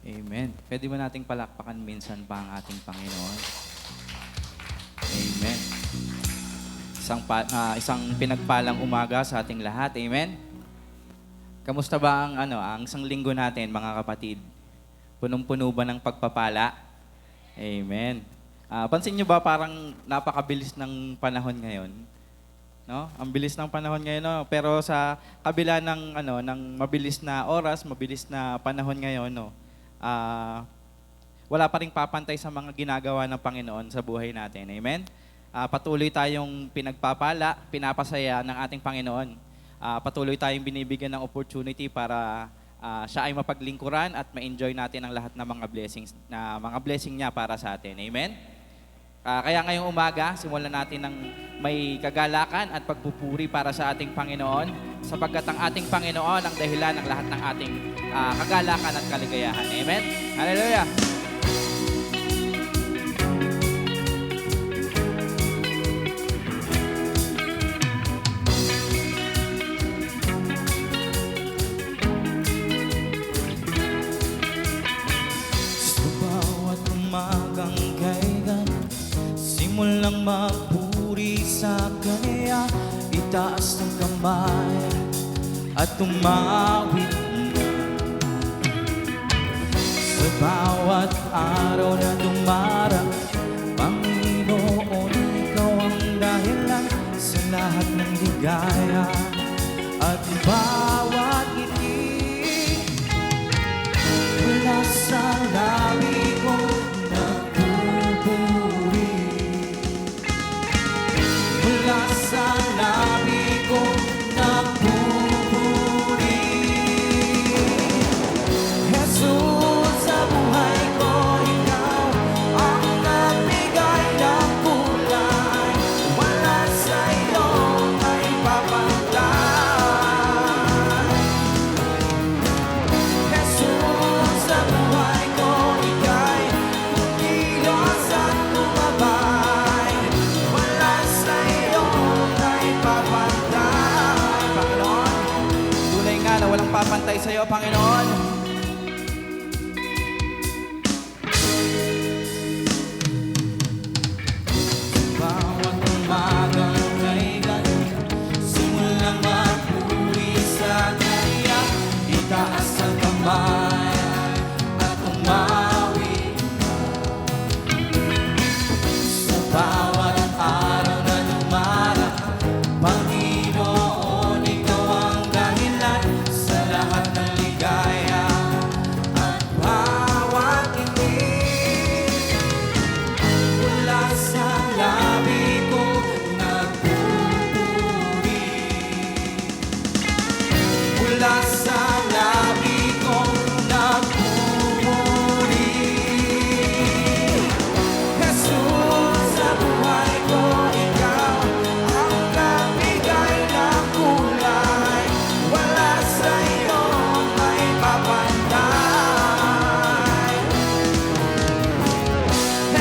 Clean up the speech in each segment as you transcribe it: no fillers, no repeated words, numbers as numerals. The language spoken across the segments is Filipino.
Amen. Pwede mo nating palakpakan minsan pa ang ating Panginoon. Amen. Isang pinagpalang umaga sa ating lahat. Amen. Kamusta ba ang isang linggo natin, mga kapatid? Punong-puno ba ng pagpapala? Amen. Pansin niyo ba parang napakabilis ng panahon ngayon? No? Ang bilis ng panahon ngayon, no? Pero sa kabila ng mabilis na oras, mabilis na panahon ngayon, no? Wala pa ring papantay sa mga ginagawa ng Panginoon sa buhay natin. Amen? Patuloy tayong pinagpapala, pinapasaya ng ating Panginoon. Patuloy tayong binibigyan ng opportunity para siya ay mapaglingkuran at ma-enjoy natin ang lahat ng mga blessing niya para sa atin. Amen? Kaya ngayong umaga, simulan natin ng may kagalakan at pagpupuri para sa ating Panginoon sapagkat ang ating Panginoon ang dahilan ng lahat ng ating kagalakan at kaligayahan. Amen? Hallelujah! Sa bawat umagang kaigan, simulang magpuri sa Kanya, itaas ng kamay at tumawid na. Sa bawat araw na dumarang, Panginoon, Ikaw ang dahilan sa lahat ng ligaya at bawat ngiti mula sa labi ko nagpupuri. Mula sa labi ko nagpupuri. Jesus, sa buhay ko, Ikaw ang nagbigay ng kulay. Wala sa iyo ay papantay. Jesus, sa buhay ko, Ika'y kumilos at tumabay. Wala sa iyo ay papantay. Panginoon, Tunay nga na walang papantay sa iyo, Panginoon. bawat umagang kailan, simulang magpuri sa Kanya, itaas ang kamay at umawit ka. Sa bawat araw na dumarang, Panginoon, Ikaw ang dahilan sa lahat ng ligaya at bawat ngiti mula sa labi ko nagpupuri. Mula sa labi ko nagpupuri. Jesus, sa buhay ko, Ikaw ang nagbigay ng kulay. Wala sa iyo ay papantay.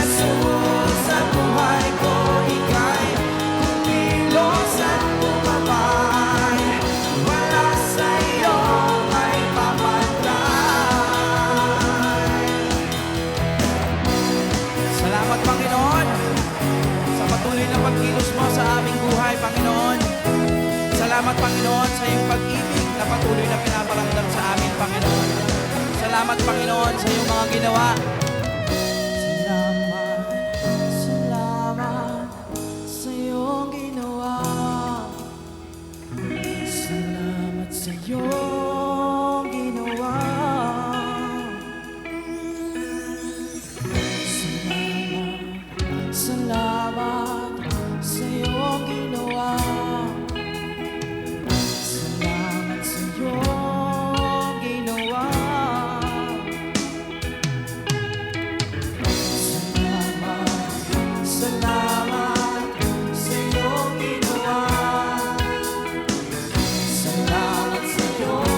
Jesus, sa buhay ko, Ika'y kumilos at tumabay. Wala sa iyo ay papantay. Salamat, Panginoon, sa patuloy na pagkilos mo sa aming buhay, Panginoon. Salamat, Panginoon, sa iyong pag-ibig na patuloy na pinaparamdam sa amin, Panginoon. Salamat, Panginoon, sa iyong mga ginawa. Salamat, salamat sa iyong ginawa. Salamat sa iyong ginawa. Salamat, salamat sa iyong ginawa. Salamat sa iyong ginawa. Salamat sa iyong ginawa. Salamat sa iyong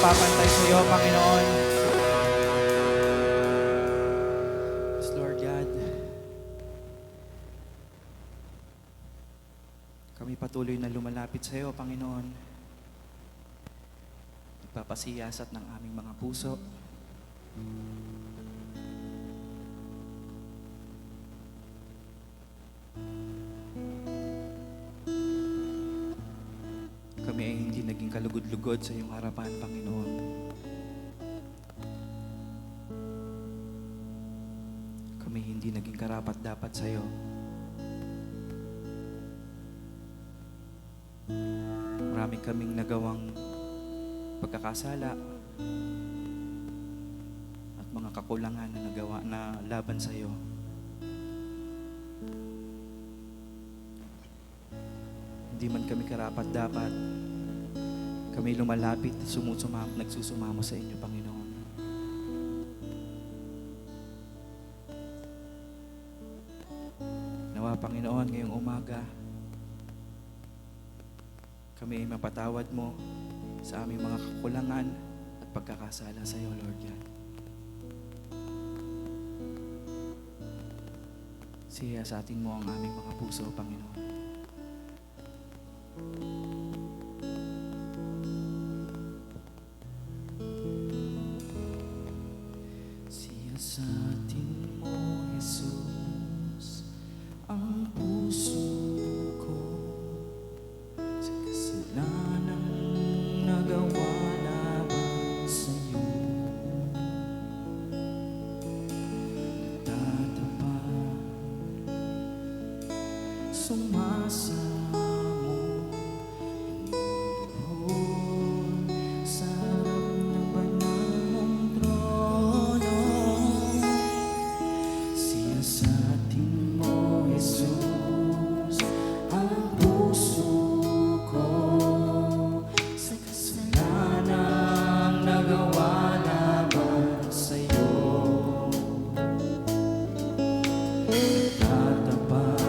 nagpapantay sa iyo, Panginoon. Yes, Lord God. Kami patuloy na lumalapit sa iyo, Panginoon. Nagpapasiyasat ng aming mga puso. Kami ay hindi naging kalugod-lugod sa iyong harapan, Panginoon. Kami hindi naging karapat-dapat sa iyo. Marami kaming nagawang pagkakasala at mga kakulangan na nagawa na laban sa iyo. Hindi man kami karapat-dapat, kami lumalapit, nagsusumamo sa inyo, Panginoon. Nawa, Panginoon, ngayong umaga, kami ay mapatawad mo sa aming mga kakulangan at pagkakasala sa iyo, Lord God. Siyasatin mo ang aming mga puso, Panginoon. Siyasatin mo, Jesus, ang puso ko sa kasalanang nagawa laban sa'yo. Nagtatapat, sumasamo, inuuhod sa harap ng banal mong trono. Siyasatin mo, Jesus, ang puso ko sa kasalanang nagawa laban sa'yo. Nagtatapat,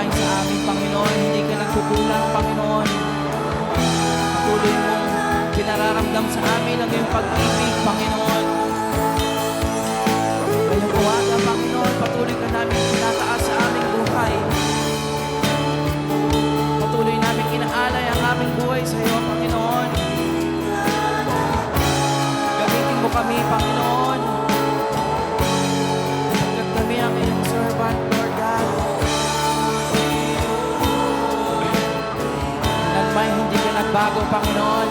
pagpapakain sa amin, Panginoon. Hindi ka nagkukulang, Panginoon. Patuloy mong pinararamdam sa amin ang iyong pag-ibig, Panginoon. Kayong uwaga, Panginoon, patuloy ka namin tinataas sa aming buhay. Patuloy namin inaalay ang aming buhay sa iyo, Panginoon. Gamitin mo kami, Panginoon. Pagkat kami ang iyong servant, Lord God. Nang may hindi ka nagbago, Panginoon.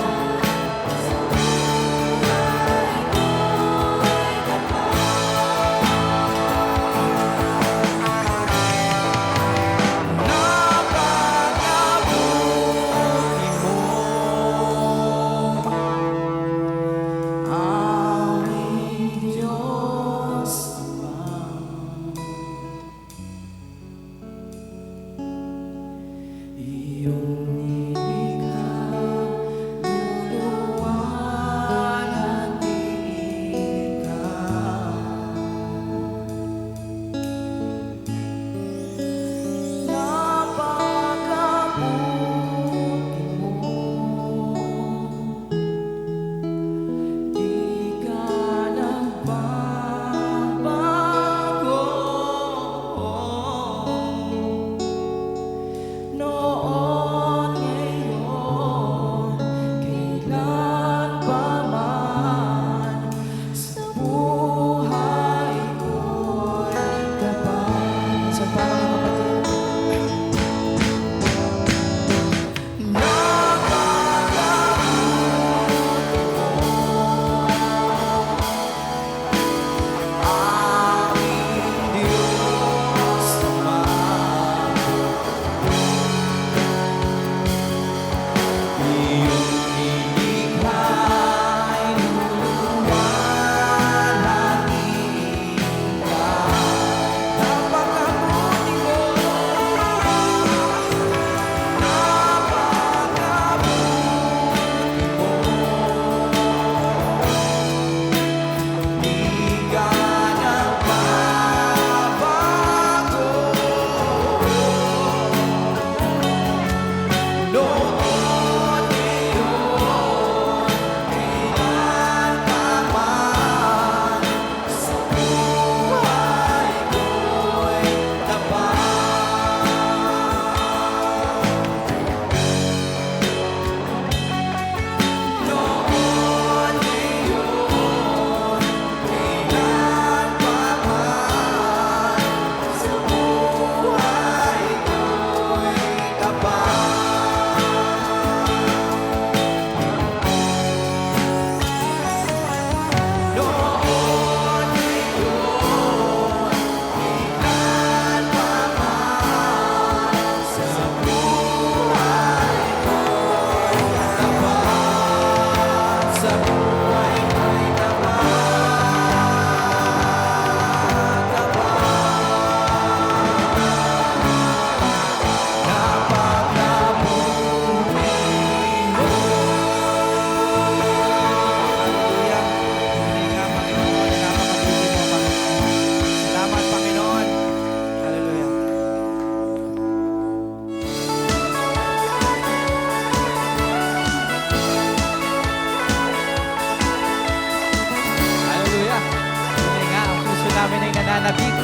nananabik.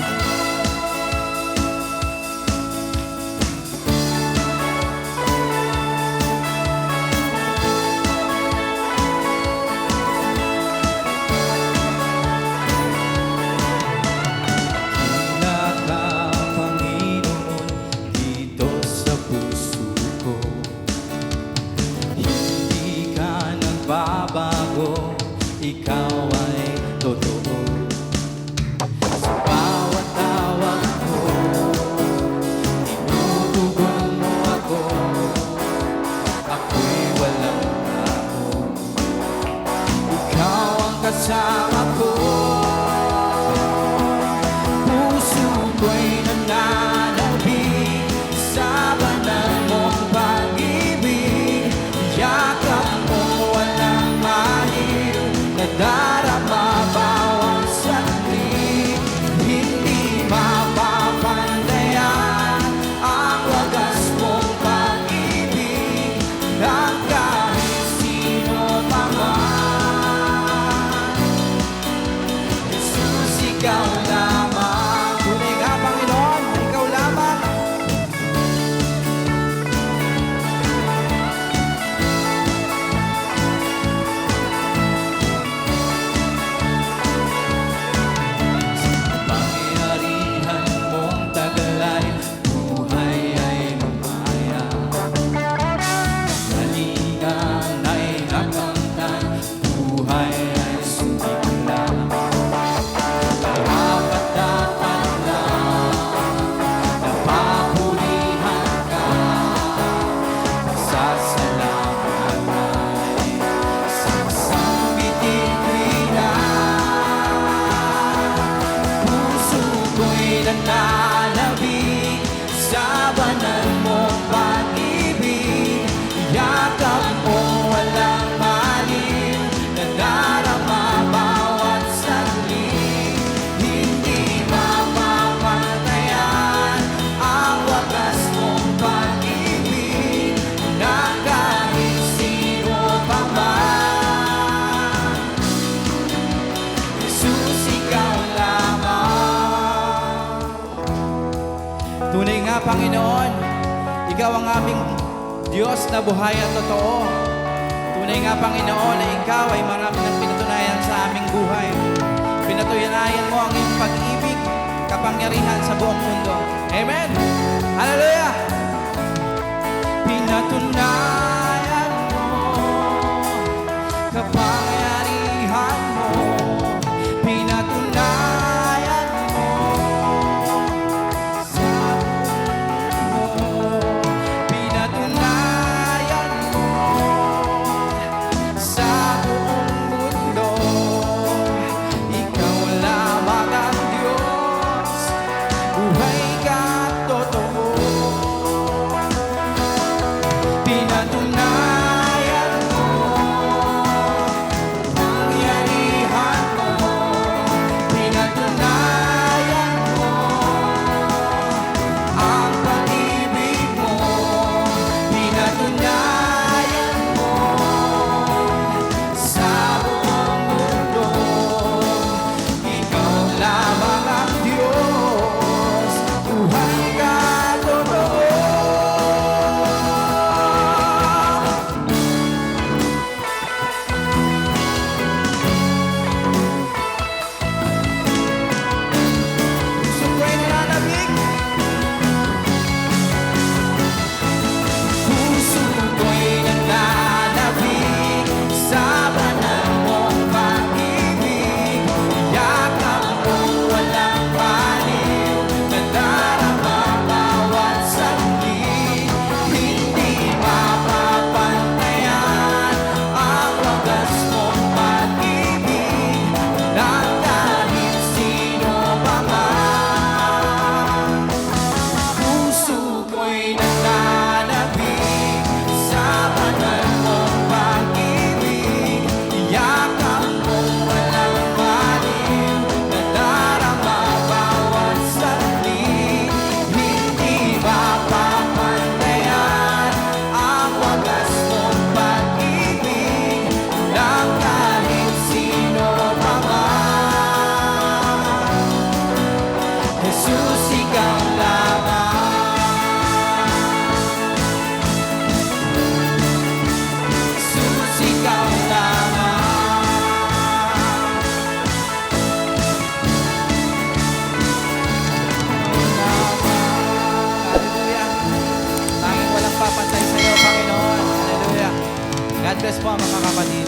Panginoon, dito sa puso ko. Hindi ka nagbabago, ikaw ay totoo. Sa bawat tawag ko, tinutugon mo ako. Ako'y walang bago, ikaw ang kasama ko. Puso ko'y nananabik sa banal mong pag-ibig. Yakap mo walang mahil, nadarama bawat saglit. Hindi mapapantayan ang Sabanan mong pag-ibig, yakap mong walang maliw, nadarama bawat saglit. Hindi mapapatayan ang wagas mong pag-ibig, na kahit sino pa man. Jesus, ikaw lamang. Tunay nga, Panginoon, Ikaw ang aming Diyos na buhay at totoo. Tunay nga, Panginoon, na Ikaw ay marami ng pinatunayan sa aming buhay. Pinatunayan mo ang iyong pag-ibig, kapangyarihan sa buong mundo. Amen! Hallelujah! Pinatunayan mo, kapangyarihan mo, pinatunayan mo sa mundo, pinatunayan mo sa buong mundo. Ikaw lamang ang Diyos, buhay ka at totoo. Pinatunayan mo, pangyarihan mo, pinatunayan mo ang pag-ibig mo, pinatunayan mo sa buong mundo. Ikaw lamang ang Diyos, buhay ka at totoo. Puso ko'y nananabik, puso ko'y nananabik sa banal mong pag-ibig. Yakap mong walang baliw, nadarama bawat saglit. Hindi mapapantayan ang wagas mong pag-ibig, ng kahit sino pa man. Puso ko'y nananabik sa banal mong pag-ibig. Yakap mong walang baliw, nadarama bawat saglit. Hindi mapapantayan ang wagas mong pag-ibig, ng kahit sino pa man. Jesus, ikaw lamang. Jesus, ikaw lamang. Hallelujah. Tanging walang papantay sa iyo, Panginoon. Hallelujah. God bless po, mga kapatid.